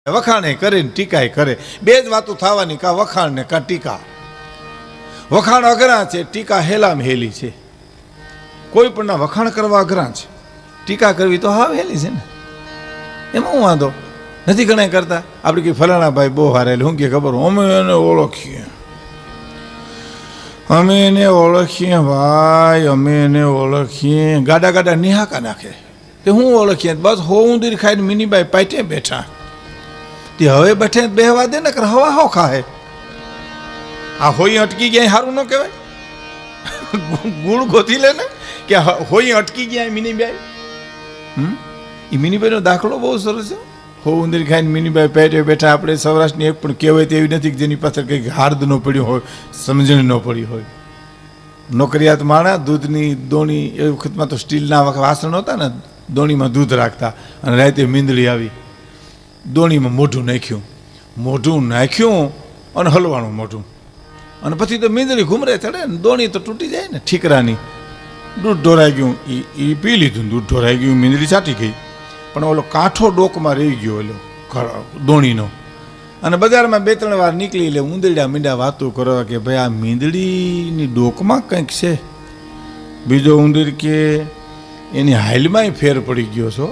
વખાણે કરે ને ટીકાય કરે, બે જ વાતો થવાની, કા વખાણ ને કા ટીકા. વખાણ અઘરા છે, ટીકા હેલામ હેલી છે. કોઈ પણ ના વખાણ કરવા અઘરા છે, ટીકા કરવી તો હાવ હેલી છે ને. એમાં હું વાંધો નથી ઘણા કરતા. આપણે કે ફલાણા ભાઈ બહુ હારેલું, હું કે ખબર અમે એને ઓળખીએ, અમે એને ઓળખીએ ભાઈ, અમે એને ઓળખીએ. ગાડા ગાડા નિહાકા નાખે તે હું ઓળખીએ, બસ હોઉંદીર ખાઈને મિનીબાઈ પાટે બેઠા. તે હવે બેઠે બેહવા દે ને કર હવા હો ખાહે. આ હોઈ અટકી ગયા સારું ન કહેવાય? ગુણ ગોતી લે ને કે હોઈ અટકી ગયા મિનીબાઈ. એ મિનીબાઈનો દાખલો બહુ સરસ છે. હોઉંદીર ખાઈને મિનીબાઈ પેટે બેઠા. આપણે સૌરાષ્ટ્રની એક પણ કહેવાય તેવી નથી કે જેની પાછળ કંઈક હાર્દ ન પડ્યું હોય, સમજણ ન પડી હોય. નોકરિયાત માણા દૂધની દોણી, એ વખતમાં તો સ્ટીલના વાસણ હતા ને, દોણીમાં દૂધ રાખતા અને રાતે મીંદડી આવી, દોણીમાં મોઢું નાખ્યું અને હલવાનું મોઢું, અને પછી તો મીંદડી ઘૂમરે ચડે ને, દોણી તો તૂટી જાય ને ઠીકરાની. દૂધ ઢોરાઈ ગયું, એ પી લીધું, દૂધ ઢોરાઈ ગયું, મીંદડી ચાટી ગઈ, પણ ઓલો કાંઠો ડોકમાં રહી ગયો ઓલો દોણીનો. અને બજારમાં બે ત્રણ વાર નીકળી લે ઉંદરડા મીંડા વાતો કરવા કે ભાઈ આ મીંદડીની ડોકમાં કંઈક છે. બીજો ઉંદર કે એની હાઈલમાંય ફેર પડી ગયો છો.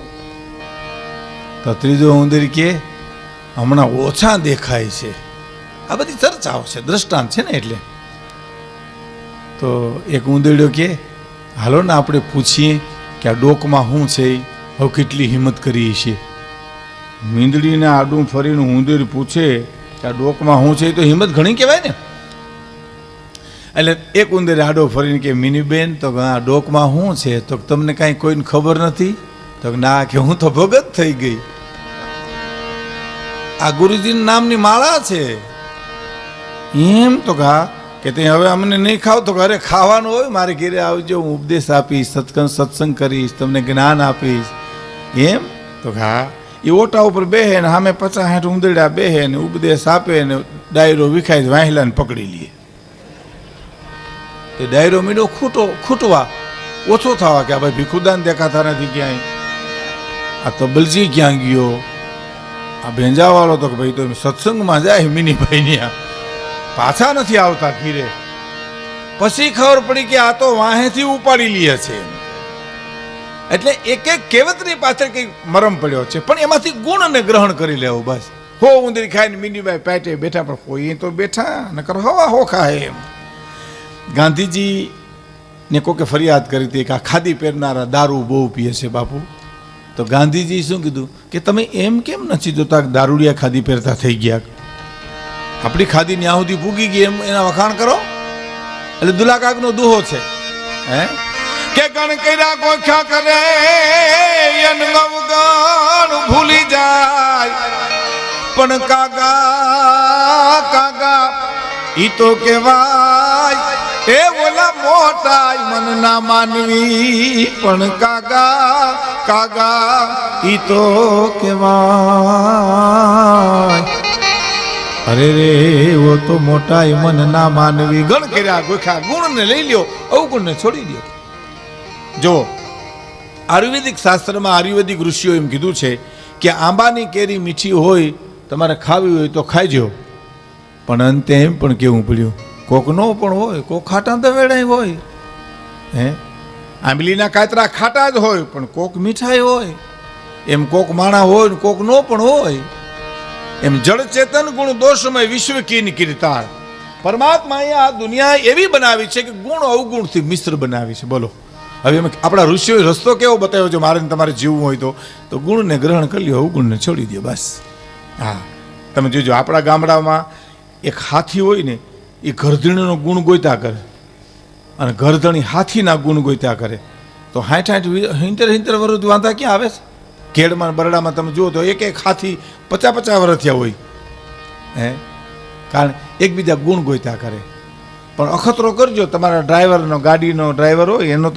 તો ત્રીજો ઉંદર કે હમણાં ઓછા દેખાય છે. આ બધી ચર્ચાઓ છે, દ્રષ્ટાંત છે ને. એટલે તો એક ઉંદરડો કે હાલો ને આપણે પૂછીએ કે આ ડોકમાં શું છે, હવે કેટલી હિંમત કરી છે. મીંદડીને આડું ફરીને ઉંદર પૂછે કે આ ડોકમાં શું છે, તો હિંમત ઘણી કહેવાય ને. એટલે એક ઉંદર આડો ફરીને કે મિનીબેન તો આ ડોકમાં શું છે, તો તમને કાંઈ કોઈને ખબર નથી? તો ના, કે હું તો ભગત થઈ ગઈ. આ ગુરુજીના નામની માળા છે. એમ તો કે તે હવે અમને નહીં ખાવ? તો ઘરે ખાવાનું હોય, મારે ઘરે આવજો, હું ઉપદેશ આપીશ, સત્સંગ કરીશ, તમને જ્ઞાન આપીશ. એમ તો એ ઓટા ઉપર બેહે ને સામે 50-60 ઉંદરડા બેહે ને ઉપદેશ આપે ને ડાયરો વિખાય વાહિલાને પકડી લે. તે ડાયરો મીડો ખૂટવા ઓછો થવા કે ભાઈ ભીખુદાન દેખાતા નથી ક્યાંય, આ તબલજી ક્યાં ગયો, આ ભેંજાવાળો તો કે ભાઈ તો સત્સંગમાં જાય મિનીભાઈ પાછા નથી આવતા ઘીરે. પછી ખબર પડી કે આ તો વાહેથી ઉપાડી લે છે. એટલે એક એક કહેવતની પાછળ કંઈક મરમ પડ્યો છે, પણ એમાંથી ગુણને ગ્રહણ કરી લેવું બસ. હો ઉંદરી ખાઈને મિનીભાઈ પેટે બેઠા, પણ કોઈ તો બેઠા નકર હવા હો ખાય. એમ ગાંધીજી ને કોકે ફરિયાદ કરી હતી કે આ ખાદી પહેરનારા દારૂ બહુ પીએ છે બાપુ. તો ગાંધીજી શું કીધું કે તમે એમ કેમ નથી જોતા દારૂડિયા ખાદી પહેરતા થઈ ગયા? આપણી ખાદી ન્યા સુધી પૂગી ગઈ, એમ એના વખાણ કરો. એટલે દુલાકાકનો દુહો છે કે ગણ કર્યા ગોખ્યા કરે ગણ ભૂલી જાય, પણ કાગા કાગા ઈ તો કેવાય એ ઓલા મોટા મન ના માનવી, પણ કાગા કાગા ઈ તો કેવાય. અરે રે ઓ તો મોટા મન ના માનવી. ગણ કર્યા ગોખ્યા, ગુણ ને લઈ લ્યો, અવગુણ ને છોડી દો. જો આયુર્વેદિક શાસ્ત્રમાં આયુર્વેદિક ઋષિઓ એમ કીધું છે કે આંબાની કેરી મીઠી હોય, તમારે ખાવી હોય તો ખાઈજો, પણ અંતે એમ પણ કેવું પડ્યું કોકનો પણ હોય, કોક ખાટા તો વેડાય હોય. આંબલીના કાતરા ખાટા જ હોય, પણ કોક મીઠાઈ હોય. એમ કોક માણા હોય ને કોક નો પણ હોય. એમ જળ ચેતન ગુણ દોષમય વિશ્વ કીન કીર્તાર. પરમાત્માએ આ દુનિયા એવી બનાવી છે કે ગુણ અવગુણથી મિશ્ર બનાવી છે. બોલો હવે આપણા ઋષિઓએ રસ્તો કેવો બતાવ્યો છે? મારે તમારે જીવવું હોય તો ગુણને ગ્રહણ કરી લ્યો, અવગુણને છોડી દો બસ. હા, તમે જોજો આપણા ગામડામાં એક હાથી હોય ને, એ ગરધણીનો ગુણ ગોત્યા કરે, અને ગરધણી હાથીના ગુણ ગોત્યા કરે. તો 60-70 વર્ષ વાંધા ક્યાં આવે છે? ખેડમાં બરડામાં તમે જુઓ તો એક એક હાથી 50-50 વર્ષ થયા હોય. કારણ એકબીજા ગુણ ગોત્યા કરે. પણ અખતરો કરજો, તમારા ડ્રાઈવરનો, ગાડીનો ડ્રાઈવર હોય એનો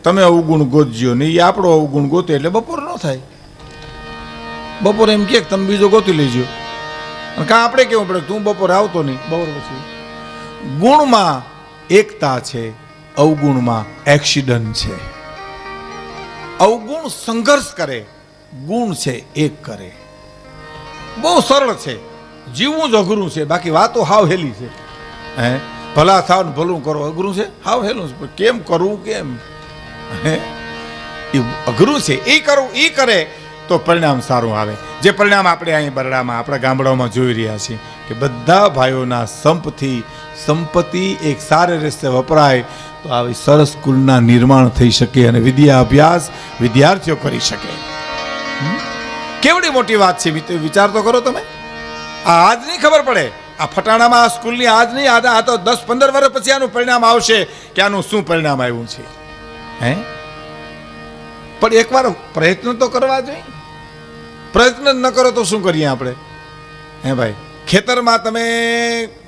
તમે અવગુણ ગોતજો ને, એ આપણો અવગુણ ગોતે એટલે બપોર ન થાય. બપોરે એમ કે તમે બીજો ગોતી લેજો, કાં આપણે કેવું પડે તું બપોરે આવતો નહીં. બપોર પછી ગુણમાં એકતા છે, અવગુણમાં એક્સિડન્ટ છે. અવગુણ સંઘર્ષ કરે, ગુણ છે એક કરે. બહુ સરળ છે, જીવવું જ અઘરું છે, બાકી વાતો હાવ હેલી છે. હે ભલા થાવ ને ભલું કરો અઘરું છે, હાવ હેલું છે. પણ કેમ કરવું કેમ, હે એ અઘરું છે. એ કરવું એ કરે તો પરિણામ સારું આવે. જે પરિણામ આપણે અહીં બરડામાં આપણા ગામડાઓમાં જોઈ રહ્યા છીએ કે બધા ભાઈઓના સંપથી સંપત્તિ એક સારી રીતે વપરાય તો આવી સરસ સ્કૂલના નિર્માણ થઈ શકે અને વિદ્યા અભ્યાસ વિદ્યાર્થીઓ કરી શકે. કેવડી મોટી વાત છે મિત્રો, વિચાર તો કરો તમે. આજ નહીં ખબર પડે આ ફટાણામાં આ સ્કૂલની, આજ નહીં, આ તો 10-15 વર્ષ પછી આનું પરિણામ આવશે કે આનું શું પરિણામ આવ્યું છે. હે પણ એકવાર પ્રયત્ન તો કરવા જોઈએ. પ્રયત્ન ન કરો તો શું કરીએ આપણે? હે ભાઈ, ખેતરમાં તમે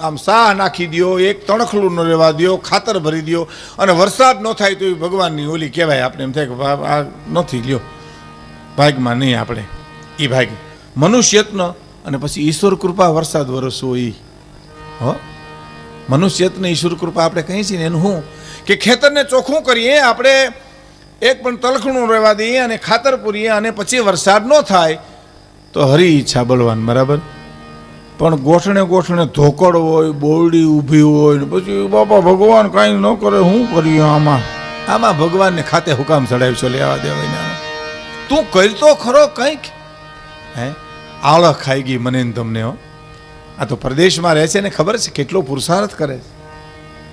આમ સાહ નાખી દો, એક તણખલું ન રહેવા દો, ખાતર ભરી દો અને વરસાદ ન થાય તો એ ભગવાનની ઓલી કહેવાય. આપણે એમ થાય કે આ નથી લ્યો, ભાગમાં નહીં આપણે એ ભાગ મનુષ્યત્ન અને પછી ઈશ્વર કૃપા વરસાદ વરસવો. એ હો મનુષ્યત્ન ઈશ્વર કૃપા આપણે કહીએ છીએ ને એનું શું કે ખેતરને ચોખ્ખું કરીએ આપણે, એક પણ તલખણું રહેવા દઈએ અને ખાતર પૂરીએ અને પછી વરસાદ ન થાય તો હરી ઈચ્છા બળવાન. બરાબર. પણ ગોઠણે ગોઠણે ધોકડ હોય, બોરડી ઊભી હોય ને પછી બાપા ભગવાન કાંઈ ન કરે, શું કરીએ આમાં ભગવાનને ખાતે હુકામ ચડાવી છો, લેવા દેવાય. તું કરી તો ખરો કંઈક. હે આળખ ખાઈ ગઈ મને ને તમને. હો આ તો પ્રદેશમાં રહે છે ને ખબર છે કેટલો પુરુષાર્થ કરે છે.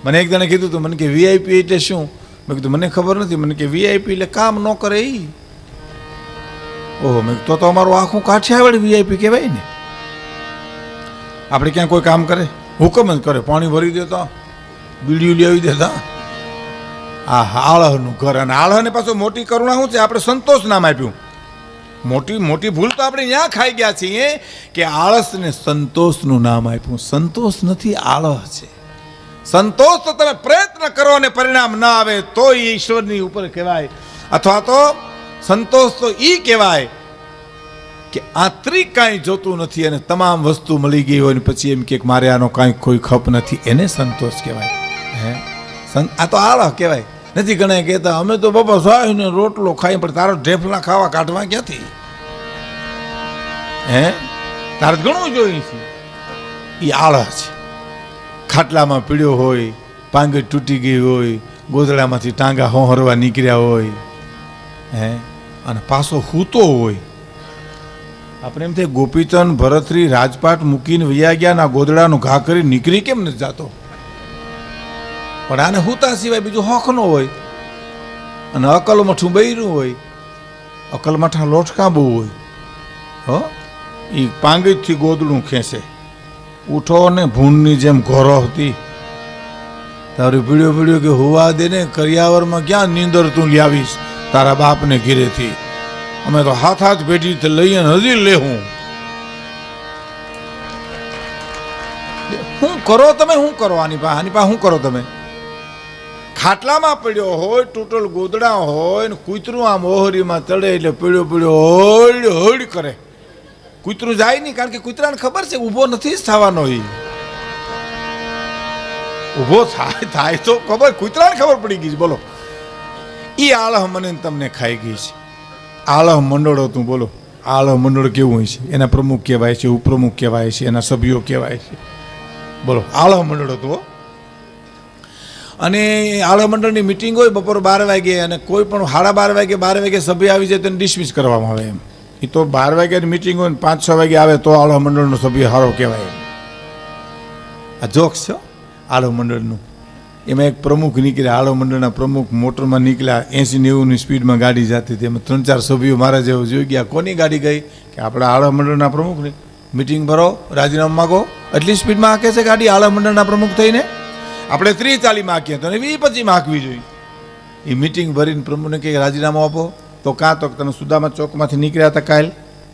મને એક જણે કીધું હતું, મને કે વીઆઈપી એટલે શું? મેં કીધું મને ખબર નથી. મને કે વીઆઈપી એટલે કામ ન કરે એ. ઓહો, મેં તો અમારું આખું કાઠિયાવાડ વીઆઈપી કહેવાય ને. આપણે ક્યાં કોઈ કામ કરે, હુકમ જ કરે, પાણી ભરી દેતા, બીડીયું લેવી દેતા. આ આળહનું ઘર. અને આળહને પાછું મોટી કરુણા શું છે, આપણે સંતોષ નામ આપ્યું. મોટી ભૂલ તો આપણે ત્યાં ખાઈ ગયા છીએ કે આળસને સંતોષનું નામ આપ્યું. સંતોષ નથી, આળહ છે. સંતોષ તો તમે પ્રયત્ન કરો અને પરિણામ ના આવે તો ઈશ્વરની ઉપર કહેવાય, અથવા તો સંતોષ તો ઈ કહેવાય કે આંતરિક કાંઈ જોતું નથી અને તમામ વસ્તુ મળી ગઈ હોય ને પછી એમ કે મારે આનો કાંઈ કોઈ ખપ નથી, એને સંતોષ કહેવાય. હે આ તો આળહ કહેવાય. નથી ઘણા કહેતા અમે તો બાપા સાહેબ ને રોટલો ખાઈ, પણ તારો ઢેફલા ખાવા કાઢવા ક્યાંથી? હે તારે ઘણું જોયું છે. એ આળહ છે. ખાટલામાં પીડ્યો હોય, પાંગી તૂટી ગઈ હોય, ગોદડામાંથી ટાંગા હોહરવા નીકળ્યા હોય, હે અને પાછો હૂતો હોય. આપણે એમ થાય ગોપીચંદ ભરતરી રાજપાટ મૂકીને વૈયા ગયા ના ગોદડાનો ઘા કરી નીકળી કેમ નથી જાતો? પણ આને હૂતા સિવાય બીજું હોખ ન હોય. અને અકલ મઠું બૈરું હોય, અકલ મઠા લોટકા બહુ હોય. હો એ પાંગીથી ગોદડું ખેંચે. ઉઠો ને ભૂંડની જેમ ઘોરો હતી. તારી પીડ્યો કે હુવા દે ને, કરિયાવરમાં ક્યાં નીંદર તું લાવીશ તારા બાપને ઘીરેથી? અમે તો હાથ ભેટી લઈએ હજી લેવું. શું કરો તમે? શું કરો આની પા શું કરો તમે? ખાટલામાં પડ્યો હોય, તૂટલ ગોદડા હોય ને કૂતરું આમ ઓહરીમાં ચડે એટલે પીડ્યો હોડ હોડ કરે. કૂતરું જાય નહીં, કારણ કે કૂતરાને ખબર છે ઊભો નથી જ થવાનો. એ ઊભો થાય તો ખબર, કૂતરાને ખબર પડી ગઈ છે. બોલો, એ આળહ મને તમને ખાઈ ગઈ છે. આળહ મંડળ હતું. બોલો, આળહ મંડળ કેવું હોય છે? એના પ્રમુખ કહેવાય છે, ઉપપ્રમુખ કહેવાય છે, એના સભ્યો કહેવાય છે. બોલો, આળહ મંડળ હતું. અને આળહ મંડળની મિટિંગ હોય બપોર 12 વાગે, અને કોઈ પણ 12:30 વાગે સભ્ય આવી જાય તેને ડિસમિસ કરવામાં આવે. એમ એ તો 12 વાગ્યાની મિટિંગ હોય ને 5-6 વાગે આવે તો આળહ મંડળનો સભ્ય સારો કહેવાય. આ જોક્સ છે આળહ મંડળનું. એમાં એક પ્રમુખ નીકળ્યા, આળહ મંડળના પ્રમુખ મોટરમાં નીકળ્યા, 80-90ની સ્પીડમાં ગાડી જતી હતી. એમાં 3-4 સભ્યો મારા જેવો જોઈ ગયા. કોની ગાડી ગઈ? કે આપણા આળહ મંડળના પ્રમુખની. મિટિંગ ભરો, રાજીનામું માગો. એટલી સ્પીડમાં હાંકે છે ગાડી આળહ મંડળના પ્રમુખ થઈને. આપણે 30-40માં હાંકીએ તો 20-25માં હાંકવી જોઈએ. એ મિટિંગ ભરીને પ્રમુખને કે રાજીનામું આપો. તો કાં તો તમે સુદામા ચોકમાંથી નીકળ્યા હતા કાલ,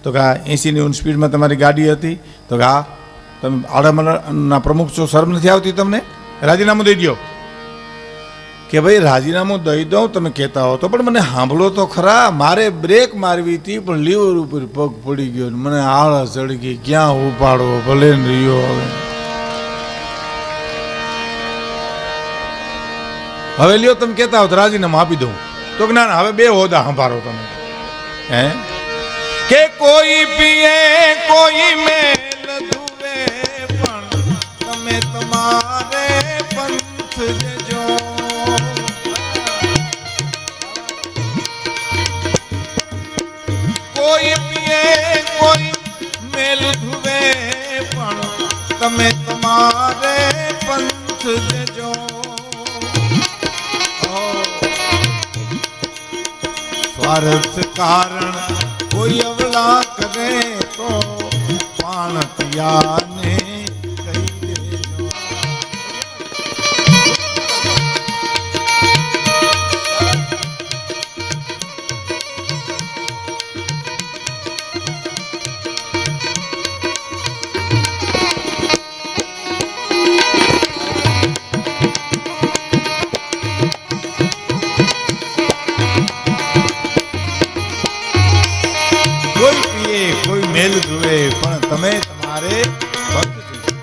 તો કે 80-90 સ્પીડમાં તમારી ગાડી હતી, તો કે હા તમે આળહ મંડળના પ્રમુખ છો, શરમ નથી આવતી તમને? રાજીનામું દઈ દો. કે ભાઈ રાજીનામું દઈ દઉં તમે કહેતા હો તો, પણ મને સાંભળો તો ખરા. મારે બ્રેક મારવી હતી પણ લીવર ઉપર પગ પડી ગયો, મને આળસ ચડી ગઈ. ક્યાં ઉપાડો, ભલે ને રહ્યો. હવે લ્યો તમે કહેતા હો તો રાજીનામું આપી દઉં. તો ના હવે 2 હોદ્દા સંભાળો તમે. હે કે કોઈ પીએ કોઈ મેલ ધુવે પણ તમે તમારે પંથ જજો. કોઈ પીએ કોઈ મેલ ધુવે પણ તમે તમારે પંથ જજો. સ્વાર્થ કારણ કોઈ અવલા કરે તો પાણતિયાને કહી દેજો. કોઈ મેલ ધુવે પણ તમે તમારે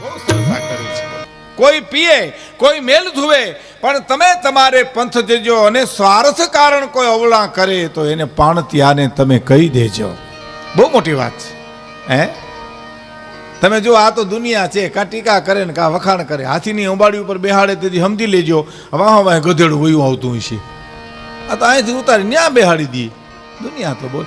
બહુ સરસ કરે છે. કોઈ પીએ કોઈ મેલ ધુવે પણ તમે તમારે પંથ જજો અને સ્વાર્થ કારણ કોઈ અવળા કરે તો એને પાણતિયાને તમે કહી દેજો. બહુ મોટી વાત છે. હે તમે જો આ તો દુનિયા છે, કા ટીકા કરે ને કા વખાણ કરે. હાથીની અંબાડી ઉપર બેહાડે તેથી સમજી લેજો વાહ વાહ ગધેડું વયું આવતું હશે. આ તો અહીંથી ઉતારી ન્યા બેહાડી દઈએ. દુનિયા તો બોલ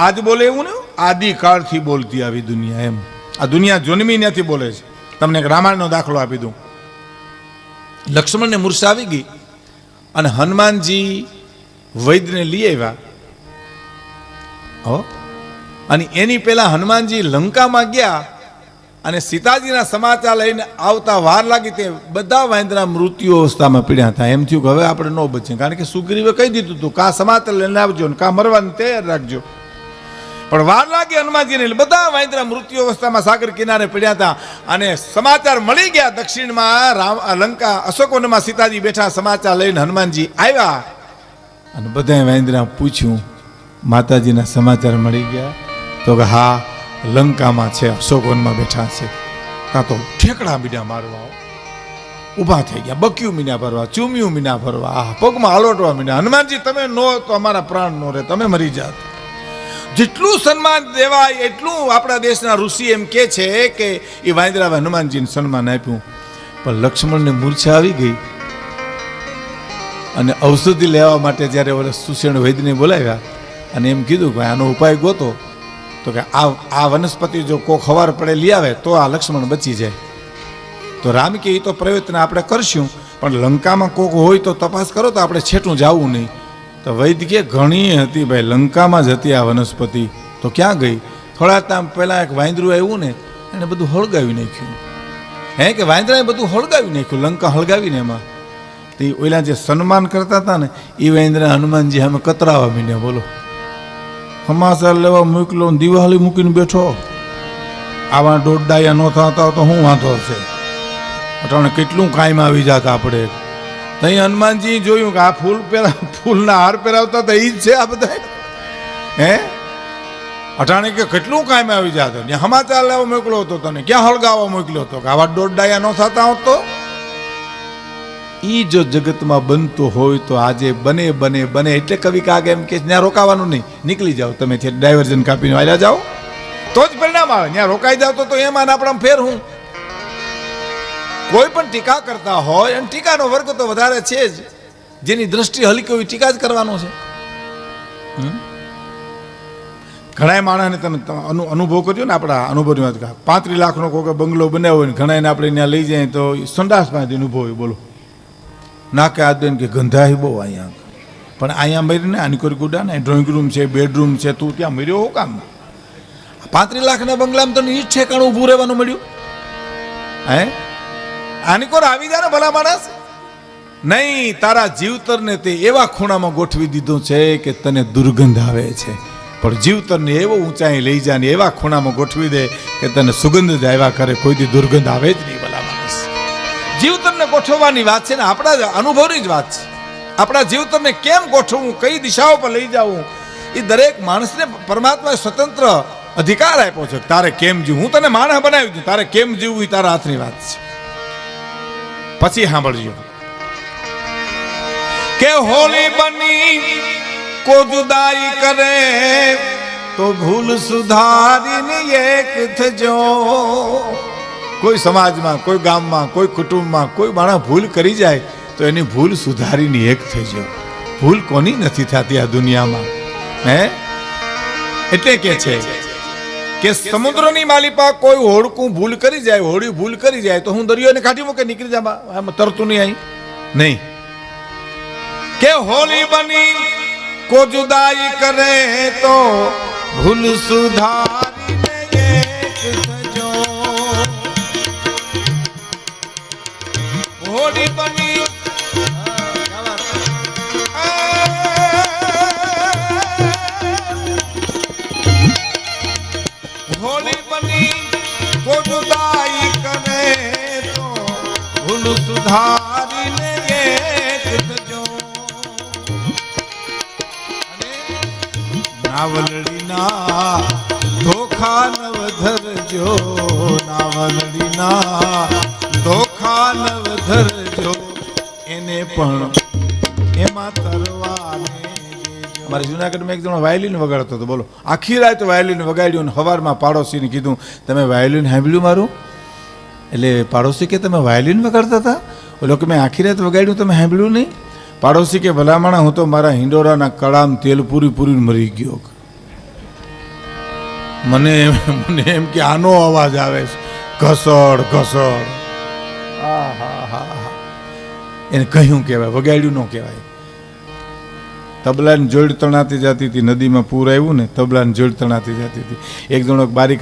આજ બોલે એવું ને આદિકાળથી બોલતી આવી દુનિયા. એમ આ દુનિયા જન્મી નથી બોલે છે. તમને એક રામાયણનો દાખલો આપી દઉં. લક્ષ્મણને મૂર્છા આવી ગઈ અને હનુમાનજી વૈદ્યને લઈ આવ્યા. અને એની પહેલા હનુમાનજી લંકામાં ગયા અને સીતાજીના સમાચાર લઈને આવતા વાર લાગી. તે બધા વાંદરા મૃત્યુ અવસ્થામાં પીડ્યા હતા. એમ થયું કે હવે આપણે ન બચીએ, કારણ કે સુગ્રીવે કહી દીધું હતું કા સમાચાર લઈને આવજો ને કા મરવાની તૈયાર રાખજો. પણ વાર લાગી હનુમાનજીને. બધા વાંદરા મૃત્યુ અવસ્થામાં સાગર કિનારે પડ્યા હતા અને સમાચાર મળી ગયા. દક્ષિણમાં લંકા અશોકવનમાં સીતાજી બેઠા. સમાચાર લઈને હનુમાનજી આવ્યા અને બધા વાંદરા પૂછ્યું માતાજીના સમાચાર મળી ગયા? તો કે હા, લંકામાં છે, અશોકવનમાં બેઠા છે. કાં તો ઠેકડા મીના મારવા ઊભા થઈ ગયા, બક્યું મીના ભરવા, ચૂમ્યું મીના ભરવા, પગમાં હલોટવા મીના. હનુમાનજી તમે નો તો અમારા પ્રાણ નો રહે, તમે મરી જાત. જેટલું સન્માન દેવાય એટલું આપણા દેશના ઋષિ એમ કે છે કે એ વાંદરાએ હનુમાનજીને સન્માન આપ્યું. પણ લક્ષ્મણને મૂર્છા આવી ગઈ અને ઔષધિ લેવા માટે જ્યારે ઓલા સુષેણ વૈદ્યને બોલાવ્યા અને એમ કીધું કે આનો ઉપાય ગોતો, તો કે આ વનસ્પતિ જો કોક ખવાર પડે લઈ આવે તો આ લક્ષ્મણ બચી જાય. તો રામ કે એ તો પ્રયત્ન આપણે કરશું, પણ લંકામાં કોક હોય તો તપાસ કરો તો આપણે છેટું જવું નહીં. તો વૈદ્ય કે ઘણી હતી ભાઈ, લંકામાં જ હતી આ વનસ્પતિ. તો ક્યાં ગઈ? થોડા ટાઈમ પહેલાં એક વાંદરું આવ્યું ને એને બધું હળગાવી નાખ્યું. હે કે વાંદરાએ બધું હળગાવી નાખ્યું, લંકા હળગાવીને. એમાં તે ઓલા જે સન્માન કરતા હતા ને એ વાંદરા હનુમાનજી અમે કતરાવા મીને. બોલો, સમાચાર લેવા મોકલો, દિવાળી મૂકીને બેઠો. આવા દોડડાયા ન થતા તો શું વાંધો છે? અટાણે કેટલું કાયમ આવી જતા આપણે. ત્યાં હનુમાનજી જોયું કે આ ફૂલના હાર પહેરાવતા હતા એ જ છે આ બધા. હે અટાણે કે કેટલું કાયમ આવી જતો. ત્યાં સમાચાર લેવા મોકલો હતો તને, ક્યાં હળગાવવા મોકલ્યો હતો કે આવા દોડડાયા ન થતા હોત તો? ઈ જો જગતમાં બનતો હોય તો આજે બને બને બને. એટલે કવિ કાગે એમ કે ત્યાં રોકાવાનું નહીં, નીકળી જાઓ તમે, ત્યાં ડાયવર્ઝન કાપીને આવ્યા જાઓ તો જ પરિણામ આવે. ત્યાં રોકાઈ જાવ તો એમાં આપણા ફેર હું. કોઈ પણ ટીકા કરતા હોય અને ટીકાનો વર્ગ તો વધારે છે જ. જેની દ્રષ્ટિ હલકી હોય ટીકા જ કરવાનો છે. ઘણા માણસને તમે અનુભવ કર્યો ને, આપણા અનુભવની વાત કહા. 35 લાખનો કોઈ બંગલો બનાવ્યો હોય ને ઘણા આપણે ત્યાં લઈ જાય તો સંડાસમાંથી અનુભવ હોય. બોલો, નાકે આ દઈને કે ગંધાય બહુ અહીંયા. પણ અહીંયા મરીને આની કોઈ ગુડા ને ડ્રોઈંગ રૂમ છે, બેડરૂમ છે, તું ત્યાં મર્યો હો કામ? 35 લાખના બંગલામાં તને ઈ જ ઠેકાણું ઊભું રહેવાનું મળ્યું? હે આની કોર આવી જાય ને ભલા માણસ? નહીં, તારા જીવતરને તે એવા ખૂણામાં ગોઠવી દીધું છે કે તને દુર્ગંધ આવે છે. પણ જીવતરને એવો ઊંચાઈ લઈ જાય ને એવા ખૂણામાં ગોઠવી દે કે તને સુગંધ જ આવ્યા કરે, કોઈથી દુર્ગંધ આવે જ નહીં. ભલા માણસ, જીવતરને ગોઠવવાની વાત છે ને, આપણા અનુભવની જ વાત છે. આપણા જીવતરને કેમ ગોઠવવું, કઈ દિશાઓ પર લઈ જવું, એ દરેક માણસને પરમાત્માએ સ્વતંત્ર અધિકાર આપ્યો છે. તારે કેમ જીવવું, હું તને માણસ બનાવ્યું છું, તારે કેમ જીવવું એ તારા હાથની વાત છે. પછી સાંભળજો કે હોલી બની કો જુદાઈ કરે તો ભૂલ સુધારીને એક થજો. કોઈ સમાજમાં, કોઈ ગામમાં, કોઈ કુટુંબમાં કોઈ માણસ ભૂલ કરી જાય તો એની ભૂલ સુધારીને એક થજો. ભૂલ કોની નથી થતી આ દુનિયામાં? હે એટલે કે છે કે સમુદ્રની માલિપા કોઈ હોડકું ભૂલ કરી જાય, હોડી ભૂલ કરી જાય તો હું દરિયોને કાઢી મૂકે નીકળી જા, આમાં તરતું નહીં અહીં નહીં. કે હોલી બની કો જુદાઈ કરે તો ભૂલ સુધારીને એક થજો. હોલી બની હોલી બની કો જુદાઈ કરે તો ભૂલ સુધારીને એક થજો. નાવલડીના ધોખા નવ ધરજો, નાવલડીના ધોખા નવ ધરજો, એને પણ એમાં તરવાને. અમારે જુનાગઢમાં એક જણો વાયોલિન વગાડતો હતો. બોલો, આખી રાત વાયોલિન વગાડ્યું ને સવારમાં પાડોશીને કીધું તમે વાયોલિન સાંભળ્યું મારું? એટલે પાડોશી કે તમે વાયોલિન વગાડતા હતા? ઓલો કે મેં આખી રાત વગાડ્યું, તમે સાંભળ્યું નહીં? પાડોશી કે ભલામણા હું તો મારા હિંડોરાના કળામ તેલ પૂરી પૂરી મરી ગયો. મને એમ કે આનો અવાજ આવે છે, ઘસડ ઘસડ. હા હા હા, એને કહ્યું કહેવાય, વગાડ્યું ન કહેવાય. તબલાની જોડ તણાતી જતી હતી, નદીમાં પૂર આવ્યું ને તબલાની જોડ તણાતી જતી હતી. એક જણો બારી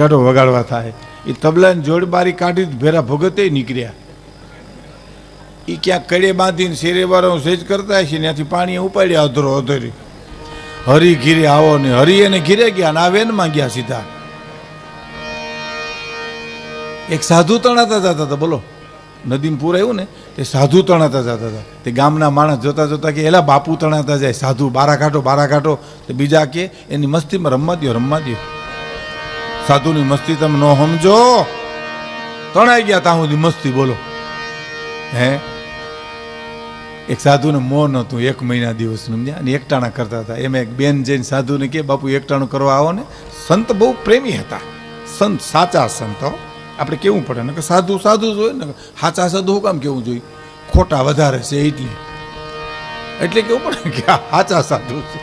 કાઢો વગાડવા થાય, એ તબલાની જોડ બારી કાઢી ભેરા ભગતે નીકળ્યા. એ ક્યાંક કડે બાંધીને શેરે વાળો સેજ કરતા હશે, ત્યાંથી પાણી ઉપાડ્યા અધરો અધરી. હરી ઘીરે આવો ને હરી એને ઘીરે ગયા ને આ વેનમાં ગયા સીધા. એક સાધુ તણાતા જતા હતા. બોલો, નદીમાં પૂર આવ્યું ને તે સાધુ તણાતા જતા હતા. તે ગામના માણસ જોતા જોતા કે એલા બાપુ તણાતા જાય, સાધુ બારા કાઢો. તે બીજા કે એની મસ્તીમાં રમવા દો. સાધુની મસ્તી તમે ન સમજો, તણાઈ ગયા ત્યાં સુધી મસ્તી. બોલો હે, એક સાધુને મોન હતું 1 મહિના દિવસનું, સમજ્યા? અને એકટાણા કરતા હતા. એમાં એક બેન જઈને સાધુને કે બાપુ એકટાણું કરવા આવો ને. સંત બહુ પ્રેમી હતા, સંત સાચા સંતો. આપણે કેવું પડે ને કે સાધુ સાધુ જ હોય ને, સાચા સાધુ કામ કેવું જોઈએ? ખોટા વધારે છે એટલે કેવું પડે કે આ સાચા સાધુ છે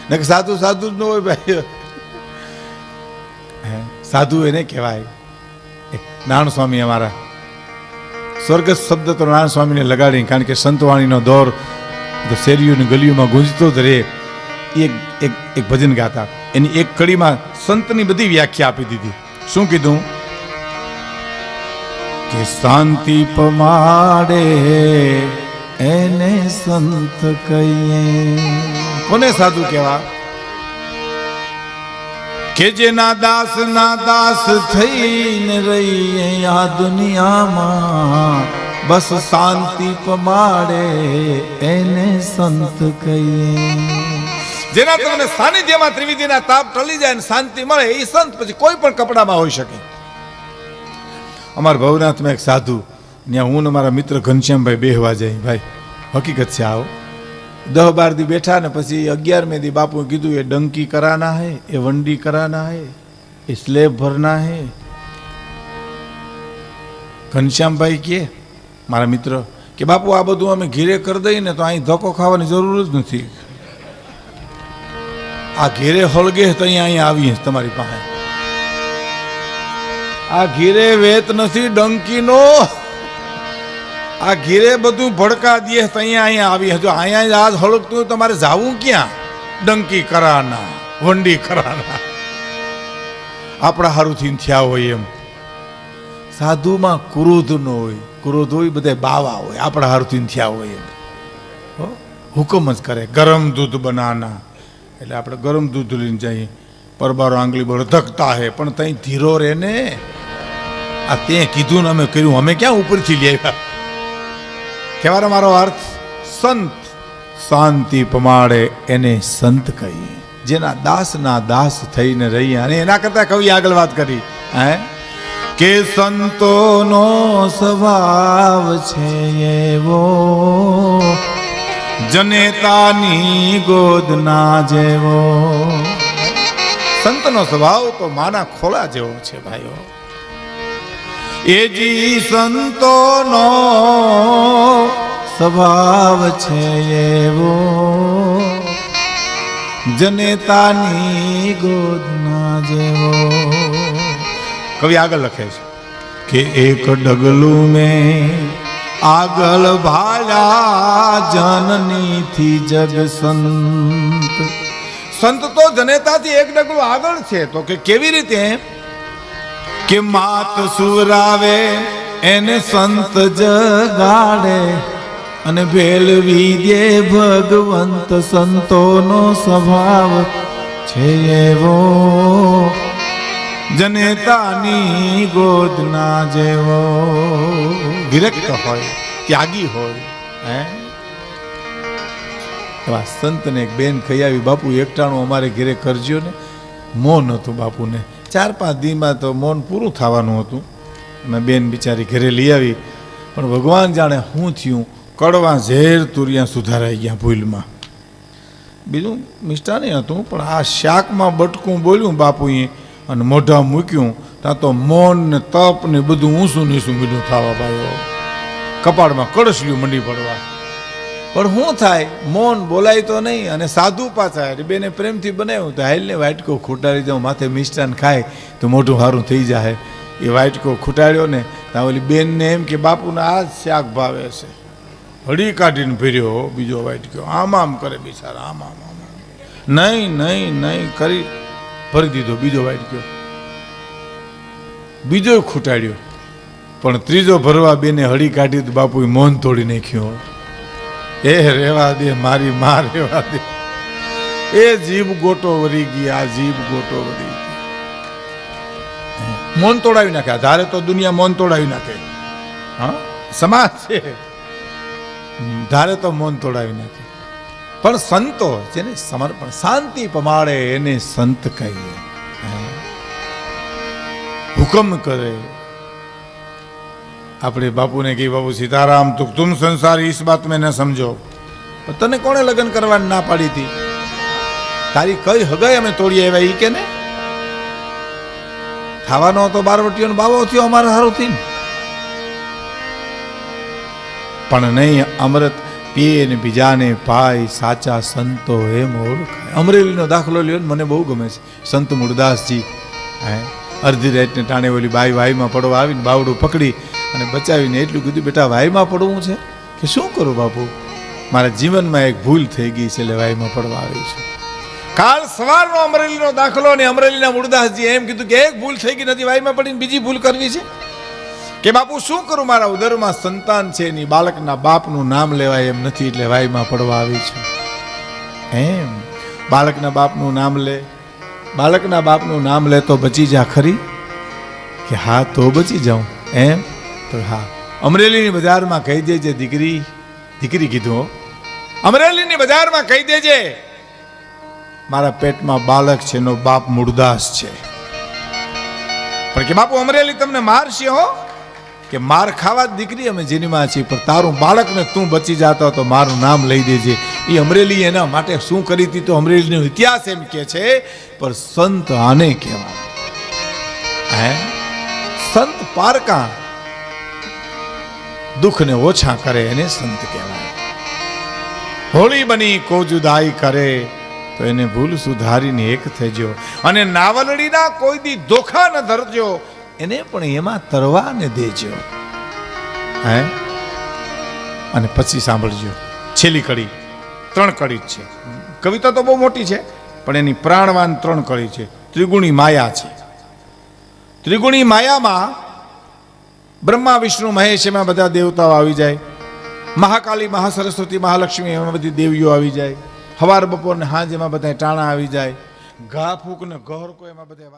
ને, કે સાધુ સાધુ જ ન હોય ભાઈ. સાધુ એને કહેવાય. એક નારાયણ સ્વામી અમારા સ્વર્ગસ્થ શબ્દ તો નારાયણ સ્વામીને લગાડી, કારણ કે સંતવાણીનો દોર શેરીઓની ગલીઓમાં ગુંજતો જ રહે. એક ભજન ગાતા, એની એક કડીમાં સંતની બધી વ્યાખ્યા આપી દીધી. શું કીધું? કે શાંતિ પમાડે એને સંત કહીએ. કોને સાધુ કહેવા? કે જેના દાસ થઈને રહીએ આ દુનિયામાં, બસ શાંતિ પમાડે એને સંત કહીએ. જેના તમને સાનિધ્યમાં ત્રિવિધિના તાપ ટળી જાય ને શાંતિ મળે એ સંત. પછી કોઈ પણ કપડામાં હોઈ શકે. અમારા ભવનાથમાં એક સાધુ, ત્યાં હું ને મારા મિત્ર ઘનશ્યામભાઈ બેહવા જાય. ભાઈ હકીકત છે, આવો 10-12 દી બેઠા ને પછી 11મે દી બાપુએ કીધું એ ડંકી કરાના હે, એ વંડી કરાના હે, એ સ્લેબ ભરના હે. ઘનશ્યામભાઈ કે મારા મિત્ર કે બાપુ આ બધું અમે ઘેરે કરી દઈએ ને તો અહીં ધક્કો ખાવાની જરૂર જ નથી. આ ઘેરે હળગે તો અહીંયા આવીએ તમારી પાસે. આ ઘેરે વેત નથી ડંકીનો, આ ઘેરે બધું ભડકા દે તો અહીંયા આવી. હજુ અહીંયા આજ હળગતું તમારે જાવું ક્યાં? ડંકી કરાના, વંડી કરાના. આપણા હારુથી થયા હોય એમ. સાધુમાં ક્રોધ ન હોય, ક્રોધ હોય બધા બાવા હોય. આપણા હારુથી થયા હોય એમ હુકમ જ કરે. ગરમ દૂધ બનાના એટલે આપણે ગરમ દૂધ લઈને જઈએ. પરબારો આંગળી બોલ ધકતા હે, પણ તઈ ધીરો રે ને. આ તે કીધું ને અમે કર્યું, અમે ક્યાં ઉપરથી લઈ આવ્યા? કહેવાનો મારો અર્થ, સંત શાંતિ પમાડે એને સંત કહીએ. જેના દાસ થઈને રહીએ. અને એના કરતા કવિ આગળ વાત કરી કે સંતોનો સ્વભાવ છે એવો, જનેતાની ગોદ ના જેવો. સંતનો સ્વભાવ તો માના ખોળા જેવો છે ભાઈઓ. એ જી સંતોનો સ્વભાવ છે એવો, જનેતાની ગોદના જેવો. કવિ આગળ લખે છે કે એક ડગલું મેં આગળ ભાળ્યા જનની થી જગ સંત. સંત તો જનેતાથી એક ડગલું આગળ છે. તો કે કેવી રીતે? કે માત સુરાવે એને સંત જગાડે અને ભેલવી દે ભગવંત. સંતોનો સ્વભાવ છે એવો, જનેતાની ગોદના જેવો. વિરક્ત હોય, ત્યાગી હોય. એવા સંતને એક બેન કહી આવી, બાપુ એકટાણું અમારે ઘરે કરજો ને. મૌન હતું બાપુને. 4-5 દીમાં તો મૌન પૂરું થવાનું હતું. મેં બેન બિચારી ઘરે લઈ આવી, પણ ભગવાન જાણે શું થયું, કડવા ઝેર તુરિયા સુધારાઈ ગયા ભૂલમાં. બીજું મિષ્ટાન હતું, પણ આ શાકમાં બટકું બોલ્યું બાપુએ અને મોઢા મૂક્યું ત્યાં તો મૌન ને તપ ને બધું ઊંસું નીસું મીઠું થવા ભાઈઓ. કપાળમાં કળશલ્યું મંડી પડવા. પણ શું થાય, મૌન બોલાય તો નહીં. અને સાધુ પાછા બેને પ્રેમથી બનાવ્યું તો હાલને વાટકો ખૂટાડી દઉં, માથે મિષ્ટાન ખાય તો મોઢું સારું થઈ જાય. એ વાટકો ખૂટાડ્યો ને ત્યાં ઓલી બેનને એમ કે બાપુને આ જ શાક ભાવે છે. હળી કાઢીને ભર્યો બીજો વાટકો. આમ કરે બિચારા, આમ. નહીં કરી ભરી દીધો બીજો વાટકો. બીજો ખૂટાડ્યો, પણ ત્રીજો ભરવા બેને હળી કાઢી તો બાપુએ મૌન તોડી નાખ્યો. એ રેવા દે મારી માં, રેવા દે. એ જીભ ગોટો વરી ગઈ, આ જીભ ગોટો વરી ગઈ. મૌન તોડાવી નાખે. ધારે તો દુનિયા મૌન તોડાવી નાખે. હા, સમાજ છે, ધારે તો મૌન તોડાવી નાખે. પણ સંતો જેને સમર્પણ, શાંતિ પમાડે એને સંત કહીએ. હુકમ કરે. આપણે બાપુને કહી, બાપુ સીતારામ તુમ સંસાર इस बात में न समझो. તને કોણે લગ્ન કરવાની ના પાડી હતી? તારી કઈ હગાઈ અમે તોડી આવ્યા ઈ કે ને? ખાવાનો તો બારવટીઓનો બાવો થયો અમારે સારું થી. પણ નહીં, અમૃત પીએ ને બીજાને પાય, સાચા સંતો એમ ઓળખાય. અમરેલીનો દાખલો લ્યો ને, મને બહુ ગમે છે. સંત મુરદાસજી અડધી રાતને ટાણે ઓલી બાઈ વાઈમાં પડવા આવીને બાવડું પકડી અને બચાવીને એટલું કીધું, બેટા વાઈમાં પડવું છે? કે શું કરું બાપુ, મારા જીવનમાં એક ભૂલ થઈ ગઈ છે એટલે વાઈમાં પડવા આવી છું. કાલ સવારનો અમરેલીનો દાખલો ને અમરેલીના મુરદાસજી એમ કીધું કે એક ભૂલ થઈ ગઈ નથી, વાઈમાં પડીને બીજી ભૂલ કરવી છે. કે બાપુ શું કરું, મારા ઉદરમાં સંતાન છે એની બાળકના બાપનું નામ લેવાય એમ નથી એટલે વાઈમાં પડવા આવી છું. એમ બાળકના બાપનું નામ લે, બાળકના બાપનું નામ લે તો બચી જા ખરી? કે હા તો બચી જાઉં. એમ તો હા, અમરેલીની બજારમાં કહી દેજે દીકરી, દીકરી કીધું, અમરેલીની બજારમાં કહી દેજે મારા પેટમાં બાળક છે એનો બાપ મુરદાસ છે. પણ કે બાપુ અમરેલી તમને મારશે હો. કે માર ખાવા દીકરી અમે જેનીમાં છીએ, પણ તારું બાળકને તું બચી જાતો તો મારું નામ લઈ દેજે. એ અમરેલી એના માટે શું કરી હતી તો અમરેલીનો ઇતિહાસ એમ કે છે. પણ સંત આને કહેવાય. સંત પારકા દુઃખને ઓછા કરે એને સંત કહેવાય. હોળી બની કો જુદાઈ કરે તો એને ભૂલ સુધારીને એક થજો. અને નાવલડીના કોઈ દી ધોખા ન ધરજો, એને પણ એમાં તરવાને દેજો. અને પછી સાંભળજો છેલ્લી કડી. 3 કડી જ છે. કવિતા તો બહુ મોટી છે, પણ એની પ્રાણવાન 3 કડી છે. ત્રિગુણી માયા છે. ત્રિગુણી માયામાં બ્રહ્મા વિષ્ણુ મહેશ એમાં બધા દેવતાઓ આવી જાય. મહાકાલી, મહાસરસ્વતી, મહાલક્ષ્મી એમાં બધી દેવીઓ આવી જાય. હવાર બપોર ને હાંજ એમાં બધા ટાણા આવી જાય. ઘા ફૂક ને ઘર કોઈ એમાં બધા